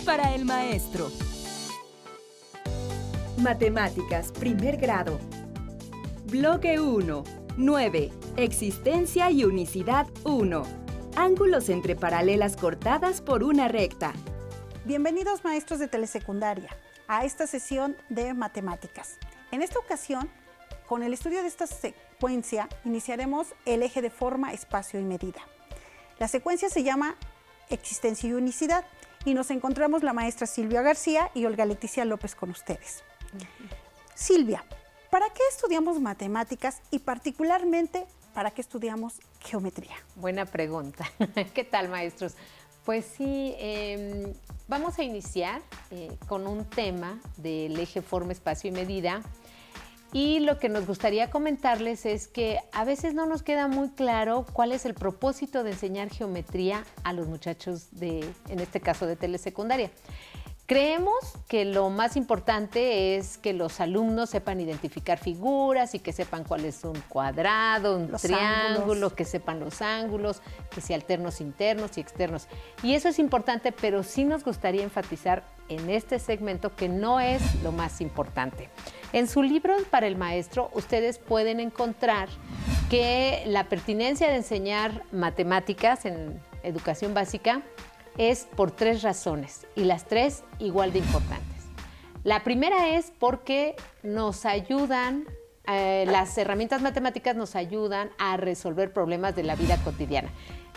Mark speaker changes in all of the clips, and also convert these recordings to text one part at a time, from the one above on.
Speaker 1: para el maestro. Matemáticas, primer grado. Bloque 1. 9. Existencia y unicidad 1. Ángulos entre paralelas cortadas por una recta.
Speaker 2: Bienvenidos, maestros de telesecundaria, a esta sesión de matemáticas. En esta ocasión, con el estudio de esta secuencia, iniciaremos el eje de forma, espacio y medida. La secuencia se llama Existencia y Unicidad y nos encontramos la maestra Silvia García y Olga Leticia López con ustedes. Silvia, ¿para qué estudiamos matemáticas y particularmente para qué estudiamos geometría?
Speaker 3: Buena pregunta. ¿Qué tal, maestros? Pues sí, vamos a iniciar con un tema del eje forma, espacio y medida. Y lo que nos gustaría comentarles es que a veces no nos queda muy claro cuál es el propósito de enseñar geometría a los muchachos en este caso, de telesecundaria. Creemos que lo más importante es que los alumnos sepan identificar figuras y que sepan cuál es un cuadrado, un triángulo, que sepan los ángulos, que si alternos internos y externos. Y eso es importante, pero sí nos gustaría enfatizar en este segmento que no es lo más importante. En su libro para el maestro, ustedes pueden encontrar que la pertinencia de enseñar matemáticas en educación básica es por 3 razones, y las 3 igual de importantes. La primera es porque nos ayudan, las herramientas matemáticas nos ayudan a resolver problemas de la vida cotidiana.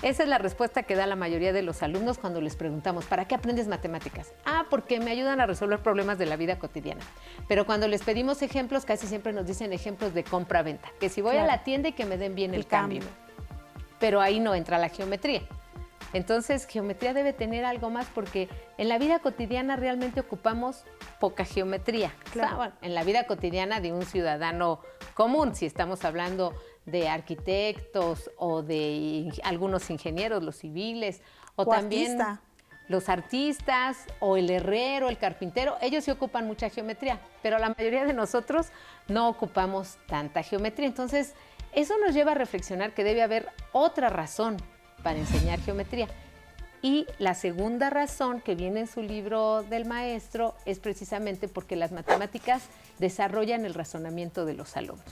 Speaker 3: Esa es la respuesta que da la mayoría de los alumnos cuando les preguntamos, ¿para qué aprendes matemáticas? Ah, porque me ayudan a resolver problemas de la vida cotidiana. Pero cuando les pedimos ejemplos, casi siempre nos dicen ejemplos de compra-venta, que si voy a la tienda y que me den bien el cambio. Pero ahí no entra la geometría. Entonces, geometría debe tener algo más porque en la vida cotidiana realmente ocupamos poca geometría. Claro. O sea, en la vida cotidiana de un ciudadano común, si estamos hablando de arquitectos o de algunos ingenieros, los civiles, o también los artistas, o el herrero, el carpintero, ellos sí ocupan mucha geometría, pero la mayoría de nosotros no ocupamos tanta geometría. Entonces, eso nos lleva a reflexionar que debe haber otra razón para enseñar geometría. Y la segunda razón que viene en su libro del maestro es precisamente porque las matemáticas desarrollan el razonamiento de los alumnos.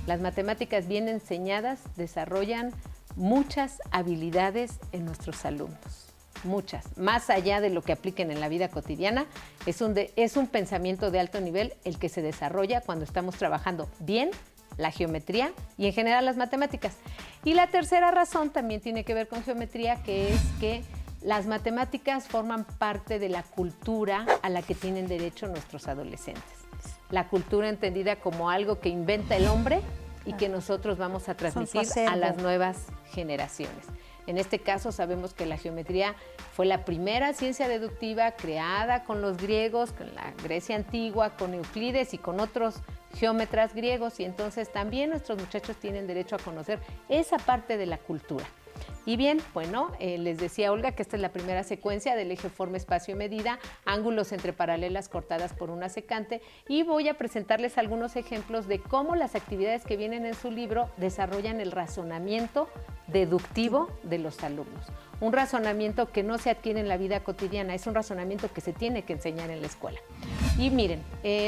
Speaker 3: Las matemáticas bien enseñadas desarrollan muchas habilidades en nuestros alumnos, muchas, más allá de lo que apliquen en la vida cotidiana. Es un pensamiento de alto nivel el que se desarrolla cuando estamos trabajando bien la geometría y en general las matemáticas. Y la tercera razón también tiene que ver con geometría, que es que las matemáticas forman parte de la cultura a la que tienen derecho nuestros adolescentes. La cultura entendida como algo que inventa el hombre y que nosotros vamos a transmitir a las nuevas generaciones. En este caso sabemos que la geometría fue la primera ciencia deductiva creada con los griegos, con la Grecia antigua, con Euclides y con otros geómetras griegos, y entonces también nuestros muchachos tienen derecho a conocer esa parte de la cultura. Y bien, bueno, les decía Olga que esta es la primera secuencia del eje forma, espacio y medida, ángulos entre paralelas cortadas por una secante, y voy a presentarles algunos ejemplos de cómo las actividades que vienen en su libro desarrollan el razonamiento deductivo de los alumnos. Un razonamiento que no se adquiere en la vida cotidiana, es un razonamiento que se tiene que enseñar en la escuela. Y miren,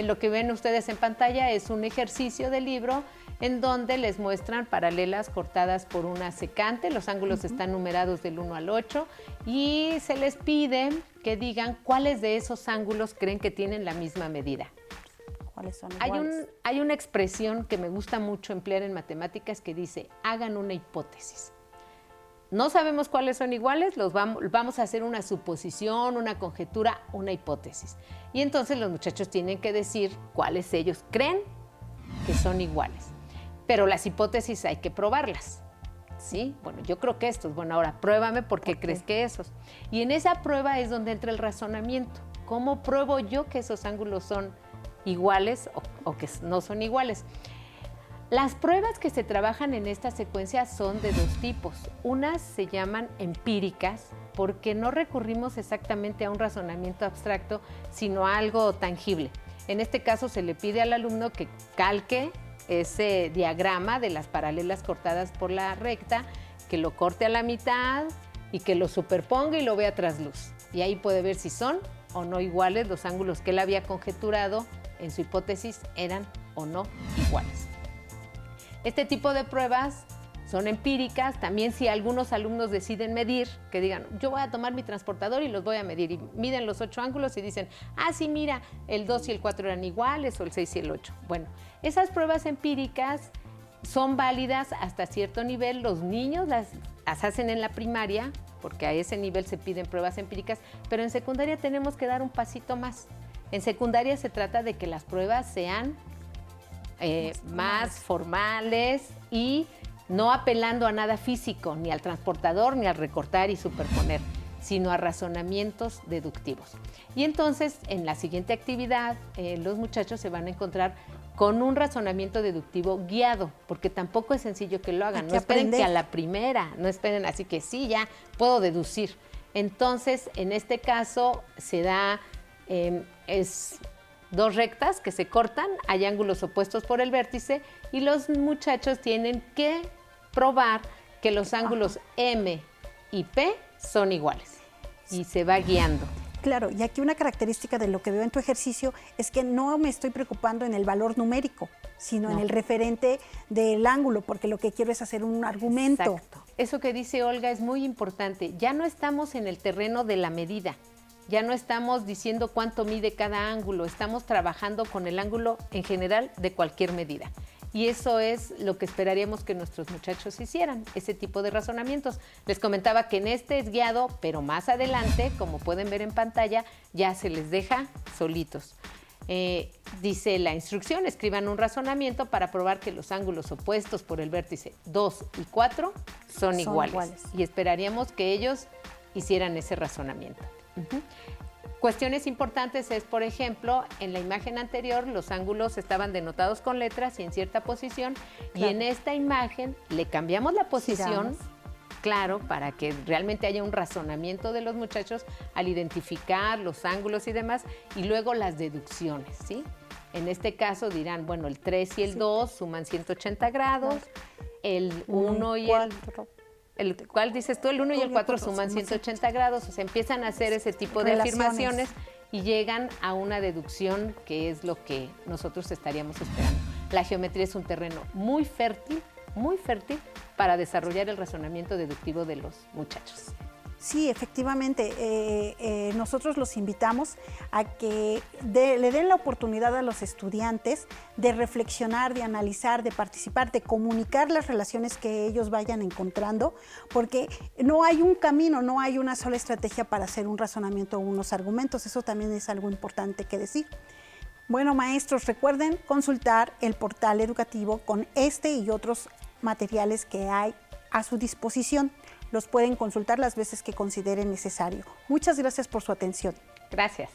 Speaker 3: lo que ven ustedes en pantalla es un ejercicio del libro en donde les muestran paralelas cortadas por una secante. Los ángulos están numerados del 1 al 8 y se les pide que digan cuáles de esos ángulos creen que tienen la misma medida.
Speaker 2: ¿Cuáles son iguales?
Speaker 3: Hay una expresión que me gusta mucho emplear en matemáticas que dice, hagan una hipótesis. No sabemos cuáles son iguales, vamos a hacer una suposición, una conjetura, una hipótesis. Y entonces los muchachos tienen que decir cuáles ellos creen que son iguales. Pero las hipótesis hay que probarlas, ¿sí? Bueno, yo creo que estos. Bueno, ahora pruébame por qué crees que esos. Y en esa prueba es donde entra el razonamiento. ¿Cómo pruebo yo que esos ángulos son iguales o que no son iguales? Las pruebas que se trabajan en esta secuencia son de 2 tipos. Unas se llaman empíricas porque no recurrimos exactamente a un razonamiento abstracto, sino a algo tangible. En este caso se le pide al alumno que calque ese diagrama de las paralelas cortadas por la recta, que lo corte a la mitad y que lo superponga y lo vea a trasluz. Y ahí puede ver si son o no iguales, los ángulos que él había conjeturado en su hipótesis eran o no iguales. Este tipo de pruebas son empíricas. También si algunos alumnos deciden medir, que digan, yo voy a tomar mi transportador y los voy a medir, y miden los 8 ángulos y dicen, ah, sí, mira, el 2 y el 4 eran iguales, o el 6 y el 8. Bueno, esas pruebas empíricas son válidas hasta cierto nivel. Los niños las hacen en la primaria, porque a ese nivel se piden pruebas empíricas, pero en secundaria tenemos que dar un pasito más. En secundaria se trata de que las pruebas sean más formales y no apelando a nada físico, ni al transportador, ni al recortar y superponer, sino a razonamientos deductivos. Y entonces, en la siguiente actividad, los muchachos se van a encontrar con un razonamiento deductivo guiado, porque tampoco es sencillo que lo hagan. No esperen que a la primera, no esperen así que sí, ya puedo deducir. Entonces, en este caso, se da, dos rectas que se cortan, hay ángulos opuestos por el vértice y los muchachos tienen que probar que los ángulos M y P son iguales y se va guiando.
Speaker 2: Claro, y aquí una característica de lo que veo en tu ejercicio es que no me estoy preocupando en el valor numérico, sino en el referente del ángulo, porque lo que quiero es hacer un argumento.
Speaker 3: Exacto. Eso que dice Olga es muy importante. Ya no estamos en el terreno de la medida. Ya no estamos diciendo cuánto mide cada ángulo, estamos trabajando con el ángulo en general de cualquier medida. Y eso es lo que esperaríamos que nuestros muchachos hicieran, ese tipo de razonamientos. Les comentaba que en este es guiado, pero más adelante, como pueden ver en pantalla, ya se les deja solitos. Dice la instrucción, escriban un razonamiento para probar que los ángulos opuestos por el vértice 2 y 4 son iguales. Y esperaríamos que ellos hicieran ese razonamiento. Cuestiones importantes es, por ejemplo, en la imagen anterior los ángulos estaban denotados con letras y en cierta posición, claro. Y en esta imagen le cambiamos la posición, claro, para que realmente haya un razonamiento de los muchachos al identificar los ángulos y demás, y luego las deducciones, ¿sí? En este caso dirán, bueno, el 3 y el 2 suman 180 grados, el 1 y ¿cuál dices tú? El 1 y el 4 suman 180 grados, o sea, empiezan a hacer ese tipo de afirmaciones y llegan a una deducción que es lo que nosotros estaríamos esperando. La geometría es un terreno muy fértil para desarrollar el razonamiento deductivo de los muchachos.
Speaker 2: Sí, efectivamente, nosotros los invitamos a que le den la oportunidad a los estudiantes de reflexionar, de analizar, de participar, de comunicar las relaciones que ellos vayan encontrando, porque no hay un camino, no hay una sola estrategia para hacer un razonamiento o unos argumentos. Eso también es algo importante que decir. Bueno, maestros, recuerden consultar el portal educativo con este y otros materiales que hay a su disposición. Los pueden consultar las veces que consideren necesario. Muchas gracias por su atención.
Speaker 3: Gracias.